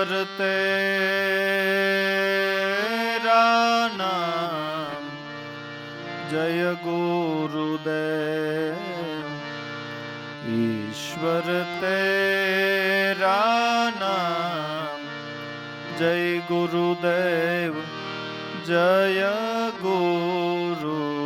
ईश्वर तेरा नाम जय गुरुदेव ईश्वर तेरा नाम जय गुरुदेव जय गुरुदेव।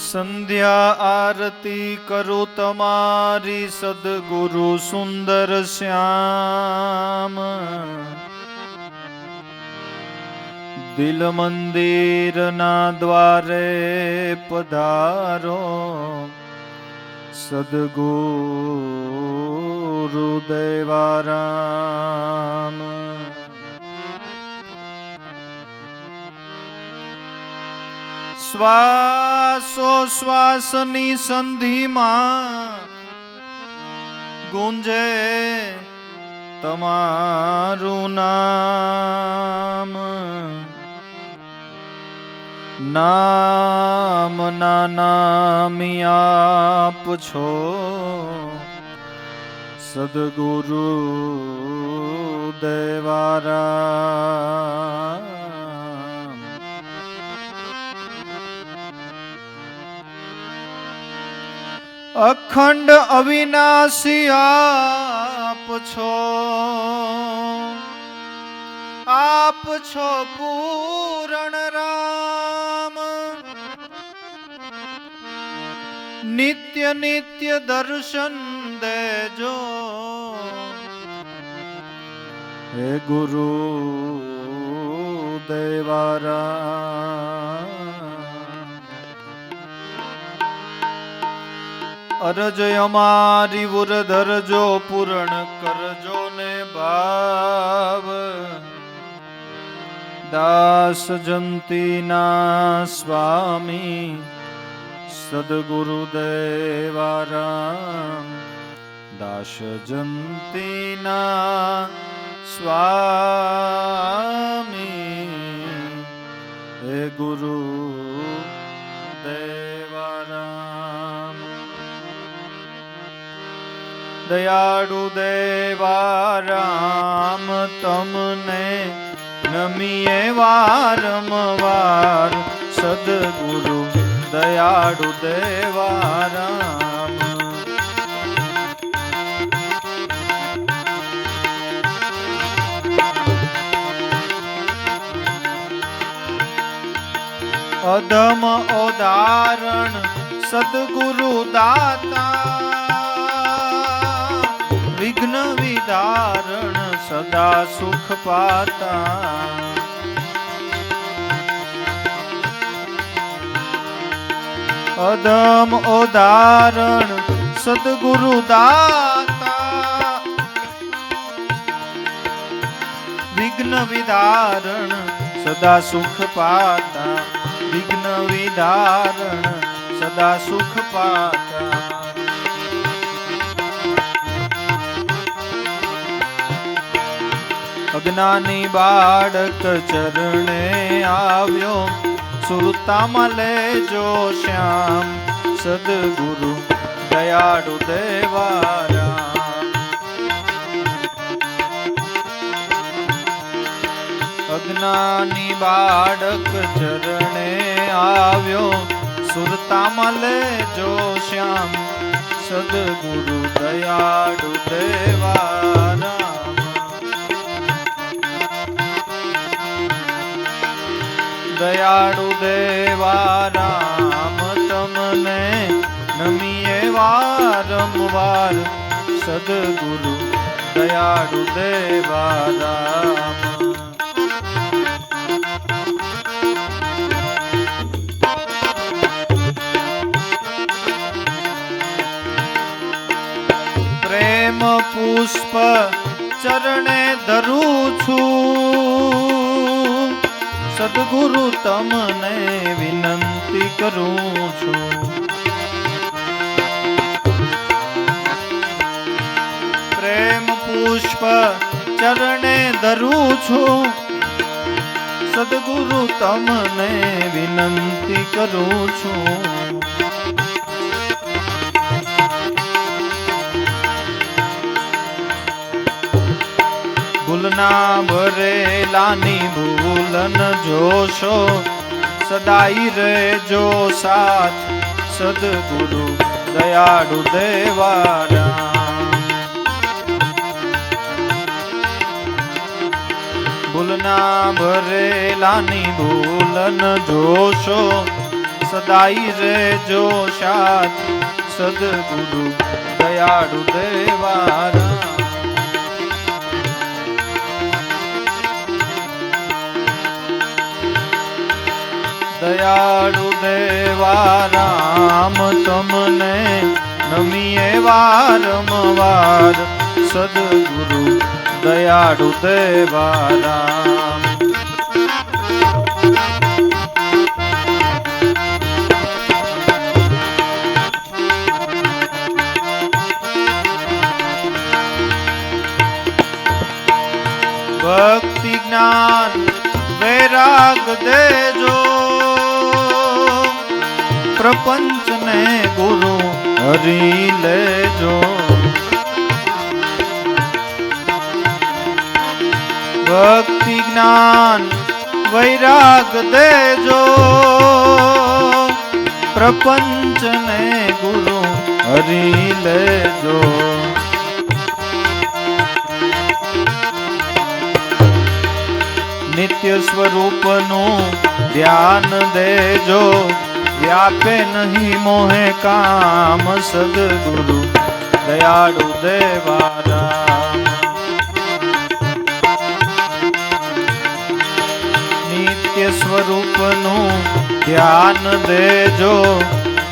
संध्या आरती करू तमारी सद्गुरु सुंदर श्याम दिल मंदिर ना द्वारे पधारो सद्गुरु देवाराम। श्वासोश्वासनी संधि में गूंजे तमारू नाम नाम ना नामी आप छो सद्गुरु देवाराम। अखंड अविनाशी आप छो पूर्ण राम। नित्य नित्य दर्शन देजो हे गुरु देवाराम। अरज अमारी वरधरजो पूर्ण करजो ने भाव दास जंती ना स्वामी सद्गुरु देवाराम। दास जंती ना स्वामी हे गुरु देवाराम। दयाळु देवाराम तमने नमीए वारंवार सद्गुरु दयाळु देवाराम। अधम उदाहरण सद्गुरु दाता विघ्न विदारण सदा सुख पाता। अधम उदाहरण सद्गुरु दाता विघ्न विदारण सदा सुख पाता। विघ्न विदारण सदा सुख पाता। अज्ञानी बाळक चरणे आव्यो सुरतामां लेजो श्याम सद्गुरु दयाळु देवाराम। अज्ञानी बाळक चरणे आव्यो सुरतामां लेजो श्याम सद्गुरु दयाळु देवाराम। दयाळु देवाराम तमने नमीए वारंवार सद्गुरु दयाळु देवाराम। प्रेम पुष्प चरणे धरू छूं सद्गुरु तमने विनंती करूं छूं। प्रेम पुष्प चरणे धरू छूं સદગુરુ તમને વિનંતી કરું છું. ભૂલના ભરેલાની ભૂલન જોશો, સદાઈ રેજો સાથ સદગુરુ દયાળુ દેવારા. ભૂલના ભરેલાની ભૂલન જોશો, સદાઈ રેજો સાથ સદગુરુ દયાળુ દેવારા. દયાળુ દેવા રામ તમને નમીએ વારંવાર સદગુરુ દયાળુ દેવા રામ. ભક્તિ જ્ઞાન વૈરાગ દેજો, પ્રપંચ ને ગુરુ હરી લેજો. ભક્તિ જ્ઞાન વૈરાગ દેજો, પ્રપંચ ને ગુરુ હરી લેજો. નિત્ય સ્વરૂપનું ધ્યાન દેજો, વ્યાપે નહીં મોહે કામ સદગુરુ દયાળુ દેવારા. નિત્ય સ્વરૂપનું ધ્યાન દેજો,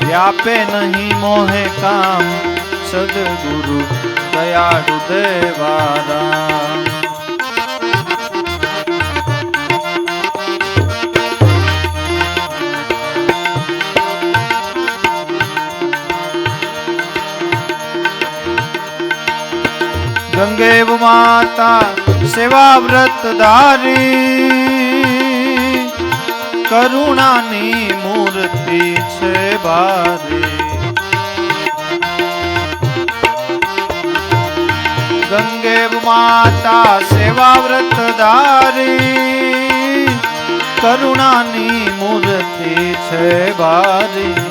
વ્યાપે નહીં મોહે કામ સદગુરુ દયાળુ દેવારા. ગંગેવ માતા સેવા વ્રત ધારી, કરુણાની મૂર્તિ છે ભારી. ગંગેવ માતા સેવા વ્રત ધારી, કરુણાની મૂર્તિ છે ભારી.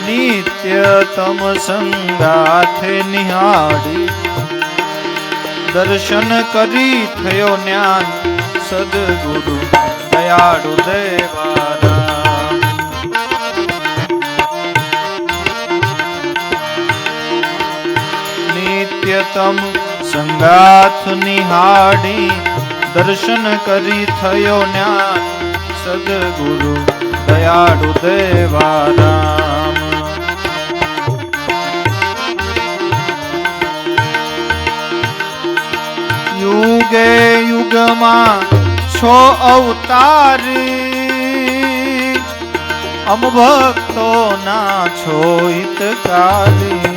નિત્યતમ સંગાથે નિહાળી, દર્શન કરી થયો જ્ઞાન સદગુરુ દયાળુ દેવારા. નિત્યતમ સંગાથ નિહાળી, દર્શન કરી થયો જ્ઞાન સદગુરુ દયાળુ દેવારા. યુગે યુગમાં છો અવતારી, અમ ભક્તો ના છો હિતકારી.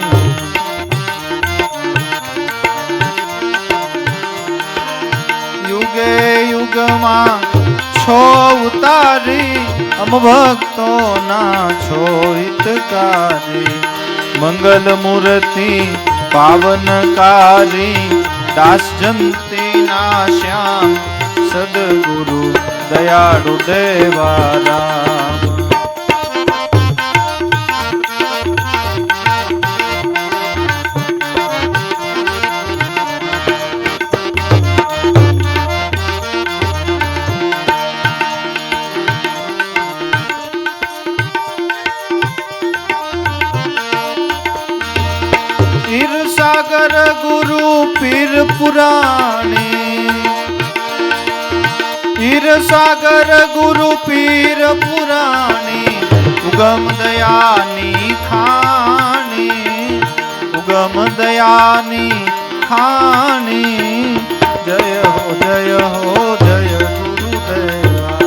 યુગે યુગમાં છો અવતારી, અમ ભક્તો ના છો હિતકારી. મંગલ મૂર્તિ પાવનકારી, દાસ જંતી ના શ્યામ સદગુરુ દયાળુ દેવારા. ક્ષીરસાગર ગુરુ પીર પુરાણી, ક્ષીરસાગર ગુરુ પીર પુરાણી. ઉગમ દયાની ખાણી, ઉગમ દયાની ખાણી. જય હો જય હો જય ગુરુદેવા.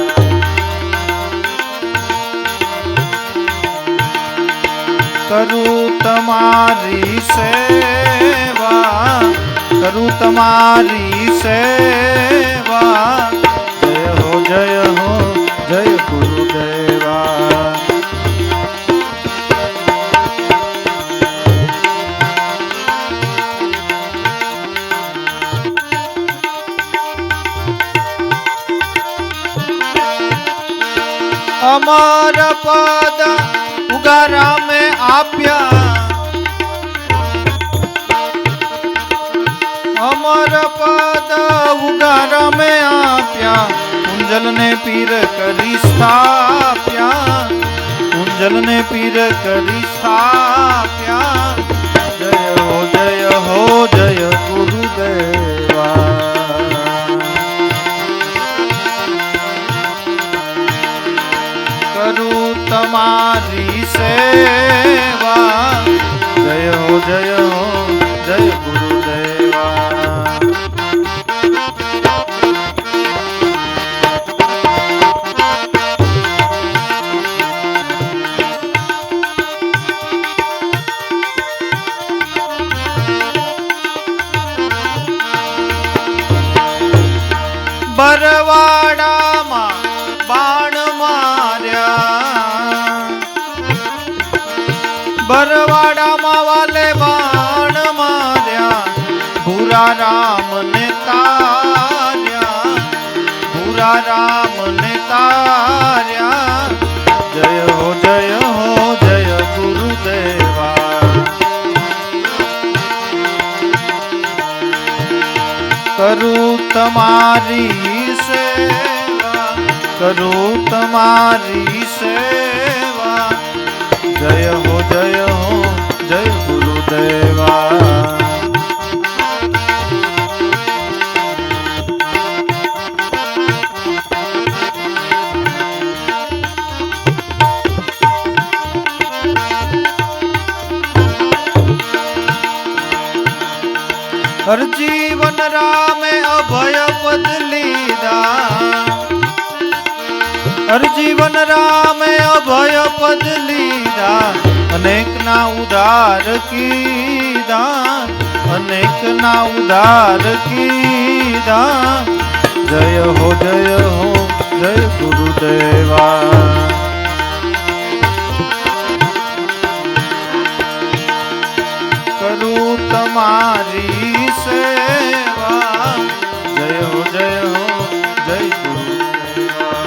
કરું તમારી સેવા, કરું તમારી સેવા. જય હો જય ગુરુદેવા. અમર પદ ઉગારા મેં આપ્યા, અમર પદ ઉગારા મેં આપ્યા, કુંજલ ને પીર કરી સ્થાપ્યા, કુંજલ ને પીર કરી સ્થાપ્યા. જય હો જય ગુરુદેવા. કરું તમારી સેવા. જય હો જય ગુરુદેવા. બરવાડામાં બાણ માર્યા, બરવાડામાં વાલે બાણ માર્યા, ભૂરા રામ ને તાર્યા, ભૂરા રામ ને તાર્યા. જય હો જય ગુરુદેવા. કરું તમારી સેવા, કરું તમારી સેવા. જય હો જય ગુરુદેવા. હર જીવન રામે અભય પદ લીધા, હર જીવન રામે અભય પદ લીધા, અનેક ના ઉધાર કીધા, અનેક ના ઉધાર કીધા. જય હો જય ગુરુદેવા. કરું તમારી સેવા. જય હો જય ગુરુદેવા.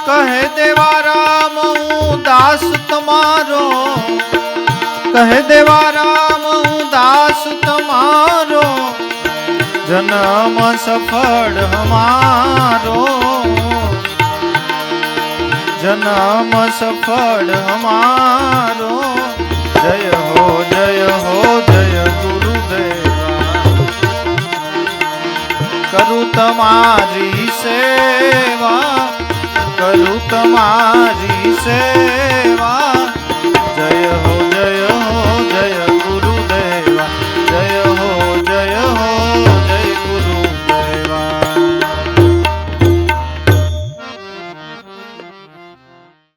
કહે દેવા રામ હું દાસ તમારો, કહે દેવા રામ હું દાસ તમારો, જન્મ સફળ હમારો, જન્મ સફળ હમારો. જય હો જય ગુરુદેવા. કરું તમારી સેવા, કરું તમારી સેવા.